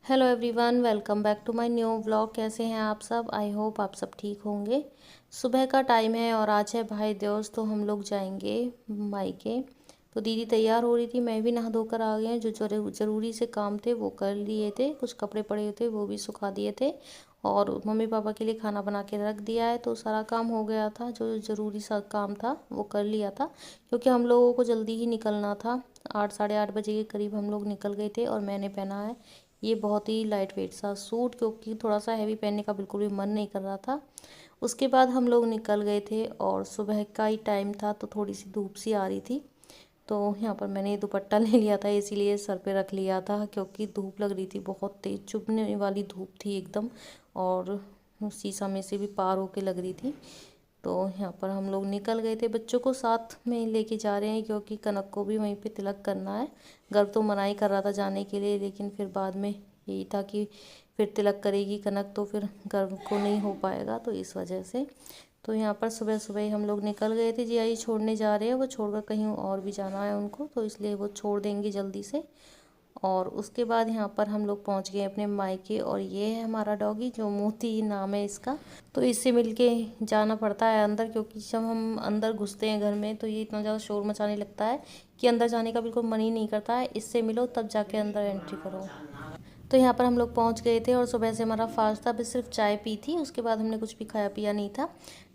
Hello everyone, welcome back to my new vlog. कैसे हैं आप सब? आई होप आप सब ठीक होंगे। सुबह का टाइम है और आज है भाई दूज, तो हम लोग जाएंगे मायके। तो दीदी तैयार हो रही थी, मैं भी नहा धोकर आ गए। जो ज़रूरी से काम थे वो कर लिए थे, कुछ कपड़े पड़े थे वो भी सुखा दिए थे और मम्मी पापा के लिए खाना बना के रख दिया है। तो सारा काम हो गया था, जो ज़रूरी सा काम था वो कर लिया था, क्योंकि हम लोगों को जल्दी ही निकलना था। 8 साढ़े 8 बजे के करीब हम लोग निकल गए थे और मैंने पहना है ये बहुत ही लाइट वेट सा सूट, क्योंकि थोड़ा सा हैवी पहनने का बिल्कुल भी मन नहीं कर रहा था। उसके बाद हम लोग निकल गए थे और सुबह का ही टाइम था, तो थोड़ी सी धूप सी आ रही थी। तो यहाँ पर मैंने दुपट्टा ले लिया था, इसीलिए सर पे रख लिया था, क्योंकि धूप लग रही थी, बहुत तेज चुभने वाली धूप थी एकदम, और शीशा में से भी पार होके लग रही थी। तो यहाँ पर हम लोग निकल गए थे, बच्चों को साथ में लेके जा रहे हैं, क्योंकि कनक को भी वहीं पे तिलक करना है। गर्व तो मना ही कर रहा था जाने के लिए, लेकिन फिर बाद में यही था कि फिर तिलक करेगी कनक तो फिर गर्व को नहीं हो पाएगा, तो इस वजह से। तो यहाँ पर सुबह सुबह ही हम लोग निकल गए थे। जिया जी छोड़ने जा रहे हैं, वो छोड़कर कहीं और भी जाना है उनको, तो इसलिए वो छोड़ देंगे जल्दी से। और उसके बाद यहाँ पर हम लोग पहुँच गए अपने मायके, और ये है हमारा डॉगी, जो मोती नाम है इसका। तो इससे मिलके जाना पड़ता है अंदर, क्योंकि जब हम अंदर घुसते हैं घर में तो ये इतना ज़्यादा शोर मचाने लगता है कि अंदर जाने का बिल्कुल मन ही नहीं करता है। इससे मिलो तब जाके अंदर एंट्री करो। तो यहाँ पर हम लोग पहुँच गए थे और सुबह से हमारा फास्ट था, बस सिर्फ चाय पी थी, उसके बाद हमने कुछ भी खाया पिया नहीं था।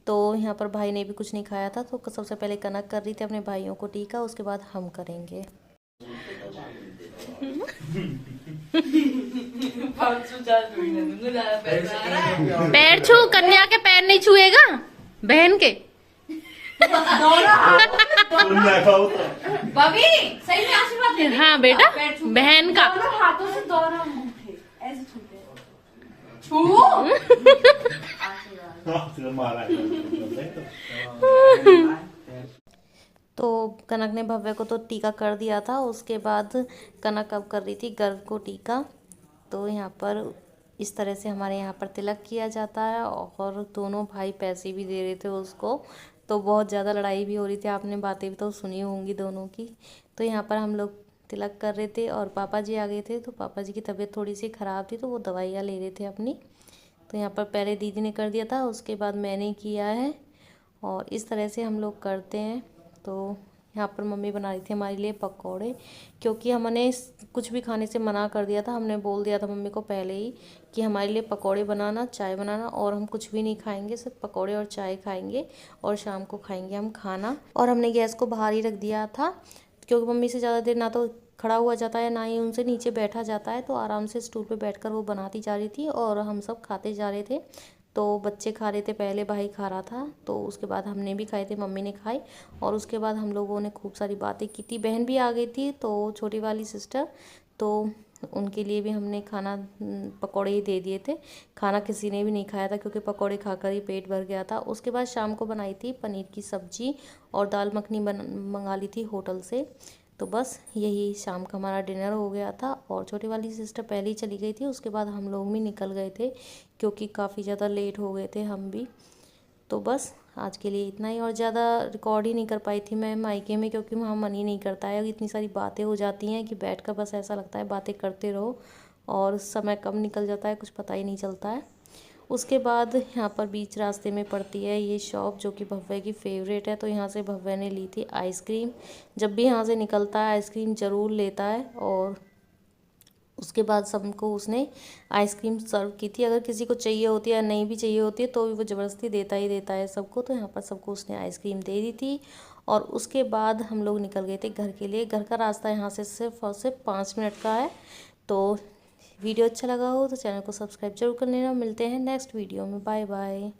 तो यहाँ पर भाई ने भी कुछ नहीं खाया था, तो सबसे पहले कनक कर रही थी अपने भाइयों को टीका, उसके बाद हम करेंगे। पैर छू, कन्या के पैर नहीं छुएगा, बहन के। बबी सही में आशीर्वाद दे। हाँ बेटा, बहन का हाथों से दोनों अंगूठे ऐसे छूते हैं। छू तो कनक ने भव्य को तो टीका कर दिया था, उसके बाद कनक अब कर रही थी गर्व को टीका। तो यहाँ पर इस तरह से हमारे यहाँ पर तिलक किया जाता है, और दोनों भाई पैसे भी दे रहे थे उसको। तो बहुत ज़्यादा लड़ाई भी हो रही थी, आपने बातें भी तो सुनी होंगी दोनों की। तो यहाँ पर हम लोग तिलक कर रहे थे और पापा जी आ गए थे, तो पापा जी की तबीयत थोड़ी सी ख़राब थी, तो वो दवाइयाँ ले रहे थे अपनी। तो यहाँ पर पहले दीदी ने कर दिया था, उसके बाद मैंने किया है, और इस तरह से हम लोग करते हैं। तो यहाँ पर मम्मी बना रही थी हमारे लिए पकौड़े, क्योंकि हमने कुछ भी खाने से मना कर दिया था। हमने बोल दिया था मम्मी को पहले ही कि हमारे लिए पकौड़े बनाना, चाय बनाना, और हम कुछ भी नहीं खाएंगे, सिर्फ पकौड़े और चाय खाएंगे, और शाम को खाएंगे हम खाना। और हमने गैस को बाहर ही रख दिया था, क्योंकि मम्मी से ज़्यादा देर ना तो खड़ा हुआ जाता है, ना ही उनसे नीचे बैठा जाता है। तो आराम से स्टूल पे बैठकर वो बनाती जा रही थी और हम सब खाते जा रहे थे। तो बच्चे खा रहे थे, पहले भाई खा रहा था, तो उसके बाद हमने भी खाए थे, मम्मी ने खाए, और उसके बाद हम लोगों ने खूब सारी बातें की थी। बहन भी आ गई थी, तो छोटी वाली सिस्टर, तो उनके लिए भी हमने खाना पकौड़े ही दे दिए थे। खाना किसी ने भी नहीं खाया था, क्योंकि पकौड़े खाकर ही पेट भर गया था। उसके बाद शाम को बनाई थी पनीर की सब्जी और दाल मखनी मंगा ली थी होटल से। तो बस यही शाम का हमारा डिनर हो गया था, और छोटी वाली सिस्टर पहले ही चली गई थी, उसके बाद हम लोग भी निकल गए थे, क्योंकि काफ़ी ज़्यादा लेट हो गए थे हम भी। तो बस आज के लिए इतना ही, और ज़्यादा रिकॉर्ड ही नहीं कर पाई थी मैं मायके में, क्योंकि वहाँ मन ही नहीं करता है, इतनी सारी बातें हो जाती हैं कि बैठ कर बस ऐसा लगता है बातें करते रहो, और समय कब निकल जाता है कुछ पता ही नहीं चलता है। उसके बाद यहाँ पर बीच रास्ते में पड़ती है ये शॉप, जो कि भव्य की फेवरेट है। तो यहाँ से भव्य ने ली थी आइसक्रीम, जब भी यहाँ से निकलता है आइसक्रीम ज़रूर लेता है, और उसके बाद सबको उसने आइसक्रीम सर्व की थी। अगर किसी को चाहिए होती है या नहीं भी चाहिए होती है, तो भी वो ज़बरदस्ती देता ही देता है सबको। तो यहाँ पर सबको उसने आइसक्रीम दे दी थी, और उसके बाद हम लोग निकल गए थे घर के लिए। घर का रास्ता यहाँ से सिर्फ और सिर्फ 5 मिनट का है। तो वीडियो अच्छा लगा हो तो चैनल को सब्सक्राइब जरूर कर लेना। मिलते हैं नेक्स्ट वीडियो में, बाय बाय।